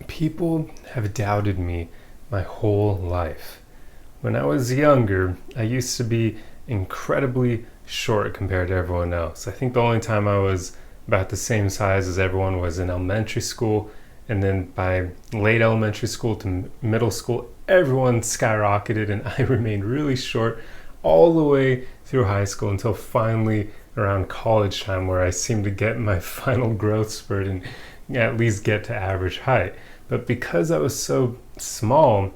People have doubted me my whole life. When I was younger, I used to be incredibly short compared to everyone else. I think the only time I was about the same size as everyone was in elementary school, and then by late elementary school to middle school, everyone skyrocketed and I remained really short all the way through high school until finally around college time where I seemed to get my final growth spurt and at least get to average height. But because I was so small,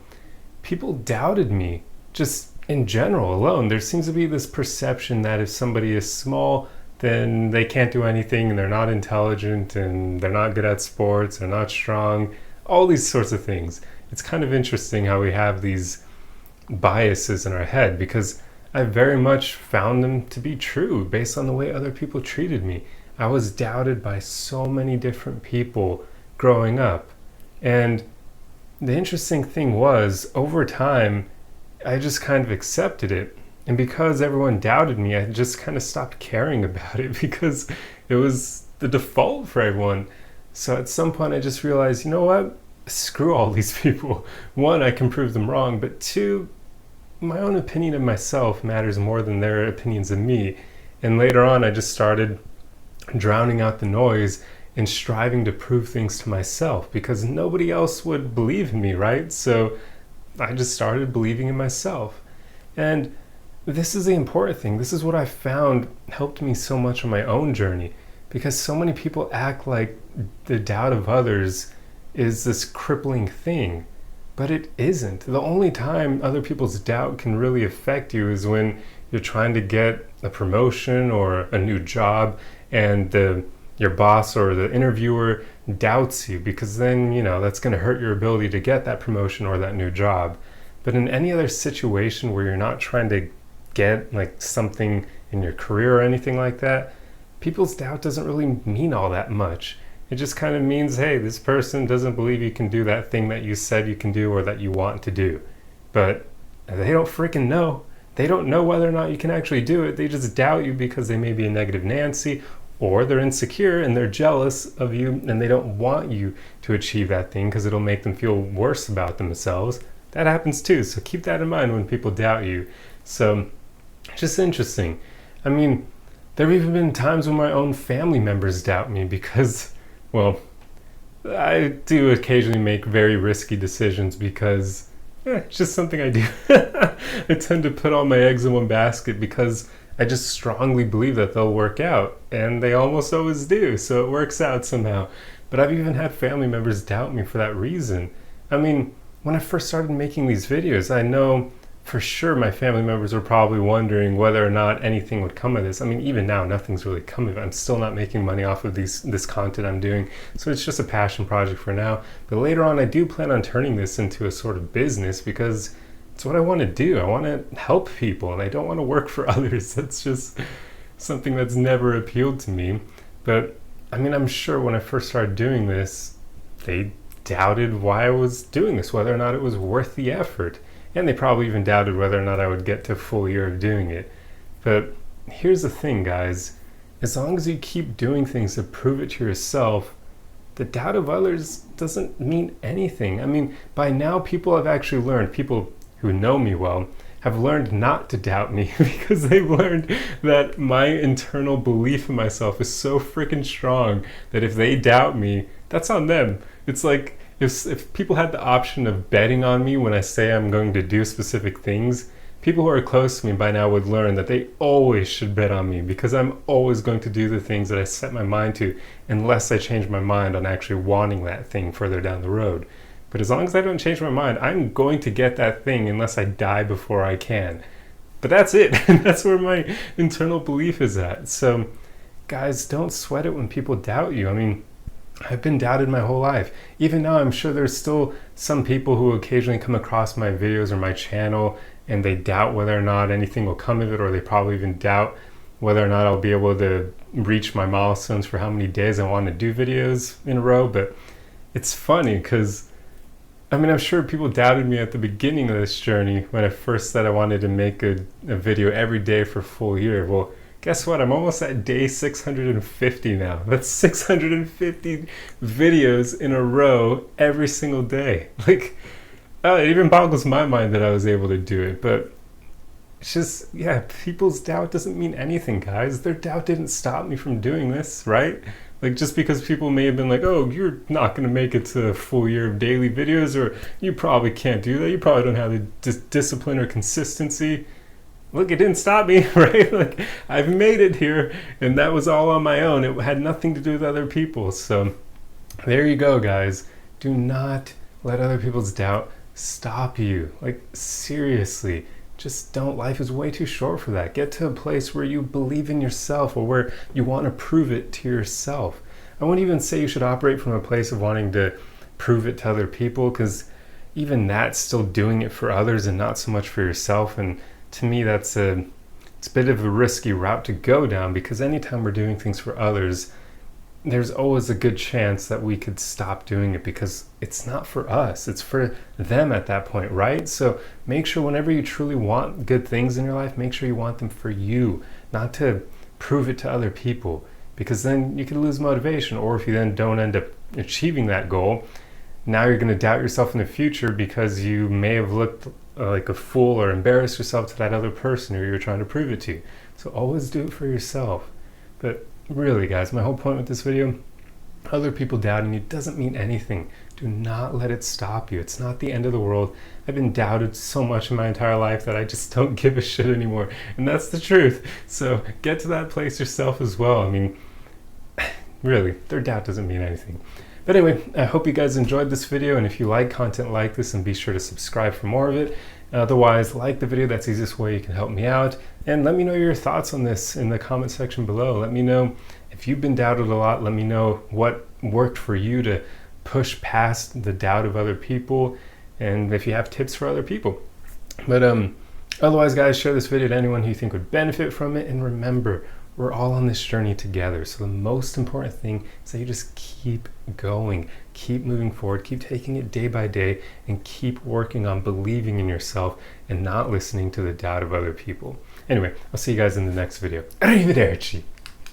people doubted me just in general alone. There seems to be this perception that if somebody is small, then they can't do anything and they're not intelligent and they're not good at sports, they're not strong, all these sorts of things. It's kind of interesting how we have these biases in our head because I very much found them to be true based on the way other people treated me. I was doubted by so many different people growing up. And the interesting thing was, over time, I just kind of accepted it. And because everyone doubted me, I just kind of stopped caring about it because it was the default for everyone. So at some point, I just realized, you know what? Screw all these people. One, I can prove them wrong, but two, my own opinion of myself matters more than their opinions of me. And later on, I just started drowning out the noise and striving to prove things to myself because nobody else would believe in me, right? So I just started believing in myself. And this is the important thing. This is what I found helped me so much on my own journey because so many people act like the doubt of others is this crippling thing, but it isn't. The only time other people's doubt can really affect you is when you're trying to get a promotion or a new job and your boss or the interviewer doubts you because then, that's going to hurt your ability to get that promotion or that new job. But in any other situation where you're not trying to get like something in your career or anything like that, people's doubt doesn't really mean all that much. It just kind of means, hey, this person doesn't believe you can do that thing that you said you can do or that you want to do. But they don't freaking know. They don't know whether or not you can actually do it. They just doubt you because they may be a negative Nancy, or they're insecure and they're jealous of you and they don't want you to achieve that thing because it'll make them feel worse about themselves. That happens too, so keep that in mind when people doubt you. So, just interesting. I mean, there have even been times when my own family members doubt me because, well, I do occasionally make very risky decisions because it's just something I do. I tend to put all my eggs in one basket because I just strongly believe that they'll work out, and they almost always do, so it works out somehow. But I've even had family members doubt me for that reason. I mean, when I first started making these videos, I know for sure my family members were probably wondering whether or not anything would come of this. I mean, even now, nothing's really come of it. I'm still not making money off of this content I'm doing, so it's just a passion project for now. But later on, I do plan on turning this into a sort of business because it's what I want to do. I want to help people and I don't want to work for others. That's just something that's never appealed to me. But I mean, I'm sure when I first started doing this, they doubted why I was doing this, whether or not it was worth the effort. And they probably even doubted whether or not I would get to a full year of doing it. But here's the thing, guys. As long as you keep doing things to prove it to yourself, the doubt of others doesn't mean anything. I mean, by now people have actually learned, people who know me well have learned not to doubt me because they've learned that my internal belief in myself is so freaking strong that if they doubt me, that's on them. It's like if people had the option of betting on me when I say I'm going to do specific things, people who are close to me by now would learn that they always should bet on me because I'm always going to do the things that I set my mind to unless I change my mind on actually wanting that thing further down the road. But as long as I don't change my mind, I'm going to get that thing unless I die before I can. But that's it. That's where my internal belief is at. So, guys, don't sweat it when people doubt you. I mean, I've been doubted my whole life. Even now, I'm sure there's still some people who occasionally come across my videos or my channel and they doubt whether or not anything will come of it, or they probably even doubt whether or not I'll be able to reach my milestones for how many days I want to do videos in a row. But it's funny because I mean, I'm sure people doubted me at the beginning of this journey when I first said I wanted to make a video every day for a full year. Well, guess what? I'm almost at day 650 now. That's 650 videos in a row every single day. Like, it even boggles my mind that I was able to do it. But it's just, yeah, people's doubt doesn't mean anything, guys. Their doubt didn't stop me from doing this, right? Like, just because people may have been like, oh, you're not going to make it to a full year of daily videos, or you probably can't do that. You probably don't have the discipline or consistency. Look, it didn't stop me, right? Like, I've made it here, and that was all on my own. It had nothing to do with other people. So there you go, guys. Do not let other people's doubt stop you. Like, seriously, just don't. Life is way too short for that. Get to a place where you believe in yourself, or where you want to prove it to yourself. I wouldn't even say you should operate from a place of wanting to prove it to other people, because even that's still doing it for others and not so much for yourself. And to me, it's a bit of a risky route to go down, because anytime we're doing things for others, there's always a good chance that we could stop doing it because it's not for us, it's for them at that point, right? So make sure whenever you truly want good things in your life, make sure you want them for you, not to prove it to other people, because then you could lose motivation. Or if you then don't end up achieving that goal, now you're going to doubt yourself in the future because you may have looked like a fool or embarrassed yourself to that other person who you're trying to prove it to. So always do it for yourself. But really, guys, my whole point with this video, other people doubting you doesn't mean anything. Do not let it stop you. It's not the end of the world. I've been doubted so much in my entire life that I just don't give a shit anymore. And that's the truth. So get to that place yourself as well. I mean, really, their doubt doesn't mean anything. But anyway, I hope you guys enjoyed this video, and if you like content like this, then be sure to subscribe for more of it. Otherwise, like the video. That's the easiest way you can help me out. And let me know your thoughts on this in the comment section below. Let me know if you've been doubted a lot. Let me know what worked for you to push past the doubt of other people, and if you have tips for other people. But otherwise, guys, share this video to anyone who you think would benefit from it. And remember, we're all on this journey together. So the most important thing is that you just keep going, keep moving forward, keep taking it day by day, and keep working on believing in yourself and not listening to the doubt of other people. Anyway, I'll see you guys in the next video. Arrivederci.